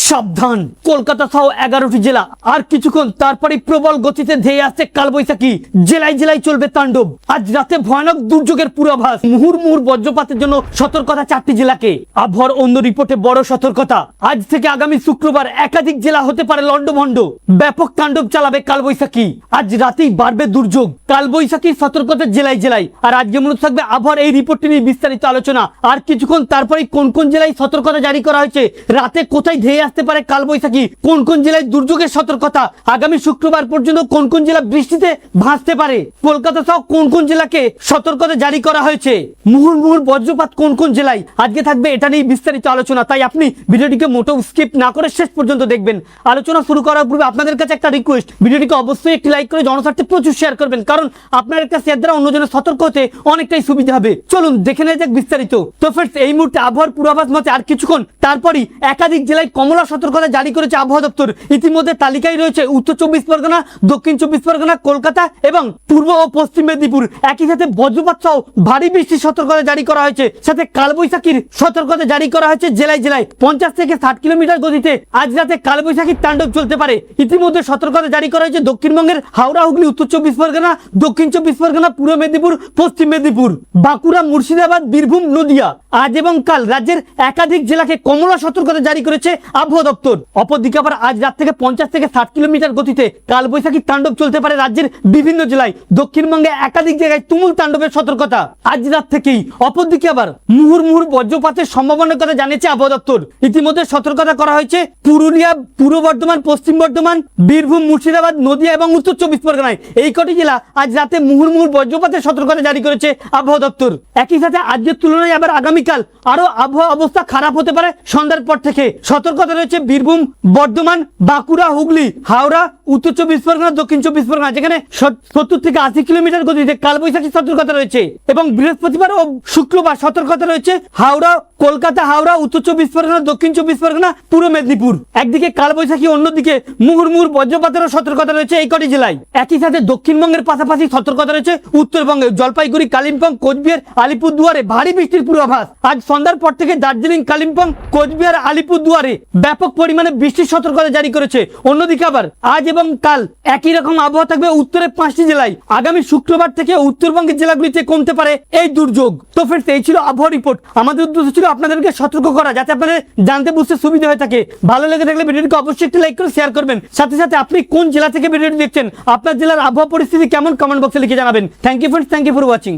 সাবধান, কলকাতা সহ 11টি জেলা আর কিছুক্ষণ তারপরে প্রবল গতিতে ধেয়ে আসছে কালবৈশাখী। জেলায় জেলায় চলবে তাণ্ডব। আজ রাতে ভয়ানক দুর্যোগের পূর্বাভাস। মুহুর্মুহুর বজ্রপাতের জন্য সতর্কতা 4টি জেলাকে। আবহাওয়ার অন্য রিপোর্টে বড় সতর্কতা। আজ থেকে আগামী শুক্রবার একাধিক জেলা হতে পারে লন্ডভন্ড। ব্যাপক তাণ্ডব চালাবে কালবৈশাখী। আজ রাতেই বাড়বে দুর্যোগ। কালবৈশাখীর সতর্কতা জেলায় জেলায়। আর আজকে মূলত থাকবে আবহাওয়ার এই রিপোর্টটি নিয়ে বিস্তারিত আলোচনা। আর কিছুক্ষণ তারপরে কোন কোন জেলায় সতর্কতা জারি করা হয়েছে, রাতে কোথায় ধেয়ে আসতে পারে কালবৈশাখী, কোন কোন জেলায় দুর্যোগের সতর্কতা, আগামী শুক্রবার পর্যন্ত কোন কোন জেলা বৃষ্টিতে ভাসতে পারে, কলকাতা সহ কোন কোন জেলাকে সতর্কতা জারি করা হয়েছে, মুহুর্মুহুর বজ্রপাত কোন কোন জেলায়, আজকে থাকবে এটা নিয়ে বিস্তারিত আলোচনা। তাই আপনি ভিডিওটিকে মোটেও স্কিপ না করে শেষ পর্যন্ত দেখবেন। আলোচনা শুরু করার পূর্বে আপনাদের কাছে একটা রিকোয়েস্ট, ভিডিওটিকে অবশ্যই একটি লাইক করে জনস্বার্থে প্রচুর শেয়ার করবেন, কারণ আপনার একটা শেয়ার দ্বারা অন্যজনের সতর্ক হতে অনেকটাই সুবিধা হবে। চলুন দেখে নেওয়া যাক বিস্তারিত। তো ফ্রেন্ডস, এই মুহূর্তে আবহাওয়ার পূর্বাভাস মতে আর কিছুক্ষণ তারপরই একাধিক জেলায় কমলা সতর্কতা জারি করেছে আবহাওয়া দপ্তর। ইতিমধ্যে তালিকায় রয়েছে উত্তর 24 পরগনা, দক্ষিণ 24 পরগনা, কলকাতা এবং পূর্ব ও পশ্চিম মেদিনীপুর। একই সাথে বজ্রপাত সহ ভারী বৃষ্টির সতর্কতা জারি করা হয়েছে। সাথে কালবৈশাখীর সতর্কতা জারি করা হয়েছে জেলায় জেলায়। 50 থেকে 60 কিলোমিটার গতিতে আজ রাতে কালবৈশাখীর তাণ্ডব চলতে পারে। ইতিমধ্যে সতর্কতা জারি করা হয়েছে দক্ষিণবঙ্গের হাওড়া, হুগলি, উত্তর 24 পরগনা, দক্ষিণ 24 পরগনা, পূর্ব মেদিনীপুর, পশ্চিম মেদিনীপুর, বাঁকুড়া, মুর্শিদাবাদ, বীরভূম, নদিয়া। আজ এবং কাল রাজ্যের একাধিক জেলাকে কমলা সতর্কতা জারি করেছে আবহাওয়া দপ্তর। অপরদিকে আবার আজ রাত থেকে 50 থেকে 60 কিলোমিটার গতিতে কালবৈশাখীর তাণ্ডব চলতে পারে রাজ্যের বিভিন্ন জেলায়। দক্ষিণবঙ্গে একাধিক জায়গায় তুমুল তাণ্ডবের সতর্কতা আজ রাত থেকেই। অপরদিকে আবার মুহুর্মুহুর বজ্রপাতের সম্ভাবনার কথা জানিয়েছে আবহাওয়া দপ্তর। ইতিমধ্যে সতর্কতা করা হয়েছে পুরুলিয়া, পূর্ব বর্ধমান, পশ্চিম বর্ধমান, বীরভূম, মুর্শিদাবাদ, নদিয়া এবং উত্তর 24 পরগনায়। এই কটি জেলা আজ রাতে মুহুর্মুহুর বজ্রপাতের সতর্কতা জারি করেছে আবহাওয়া দপ্তর। একই সাথে আজকের তুলনায় আবার আগামীকাল আরো আবহাওয়া অবস্থা খারাপ হতে পারে। সন্ধ্যার পর থেকে সতর্কতা রয়েছে বীরভূম, বর্ধমান, বাঁকুড়া, হুগলি, হাওড়া, উত্তর 24 পরগনা, দক্ষিণ 24 পরগনা, যেখানে 70 থেকে 80 কিলোমিটার গতিতে কালবৈশাখী সতর্কতা রয়েছে। এবং বৃহস্পতিবার ও শুক্রবার সতর্কতা রয়েছে হাওড়া, কলকাতা, হাওড়া, উত্তর 24 পরগনা, দক্ষিণ 24 পরগনা, পূর্ব মেদিনীপুর। একদিকে কালবৈশাখী, অন্যদিকে মুহুর্মুহুর বজ্রপাতেরও সতর্কতা রয়েছে এই কটি জেলায়। একই সাথে দক্ষিণবঙ্গের পাশাপাশি সতর্কতা রয়েছে উত্তরবঙ্গে, জলপাইগুড়ি, কালিম্পং, কোচবিহার, আলিপুরদুয়ারে ভারী বৃষ্টির পূর্বাভাস। আজ সন্ধ্যার পর থেকে দার্জিলিং, কালিম্পং, কোচবিহার, আলিপুরদুয়ারে ব্যাপক পরিমাণে বৃষ্টির সতর্কতা জারি করেছে। অন্যদিকে আবার আজ এবং কাল একই রকম আবহাওয়া থাকবে উত্তরের 5টি জেলায়। আগামী শুক্রবার থেকে উত্তরবঙ্গের জেলাগুলিতে কমতে পারে এই দুর্যোগ। তো ফ্রেন্ডস, এই ছিল আবহাওয়া রিপোর্ট। আমাদের উদ্দেশ্য ছিল আপনাদেরকে সতর্ক করা, যাতে আপনাদের জানতে বুঝতে সুবিধা হয়ে থাকে। ভালো লেগে থাকলে ভিডিওটিকে অবশ্যই একটি লাইক করে শেয়ার করবেন। সাথে সাথে আপনি কোন জেলা থেকে ভিডিওটি দেখছেন, আপনার জেলার আবহাওয়া পরিস্থিতি কেমন, কমেন্ট বক্সে লিখে জানাবেন। Thank you friends, thank you for watching.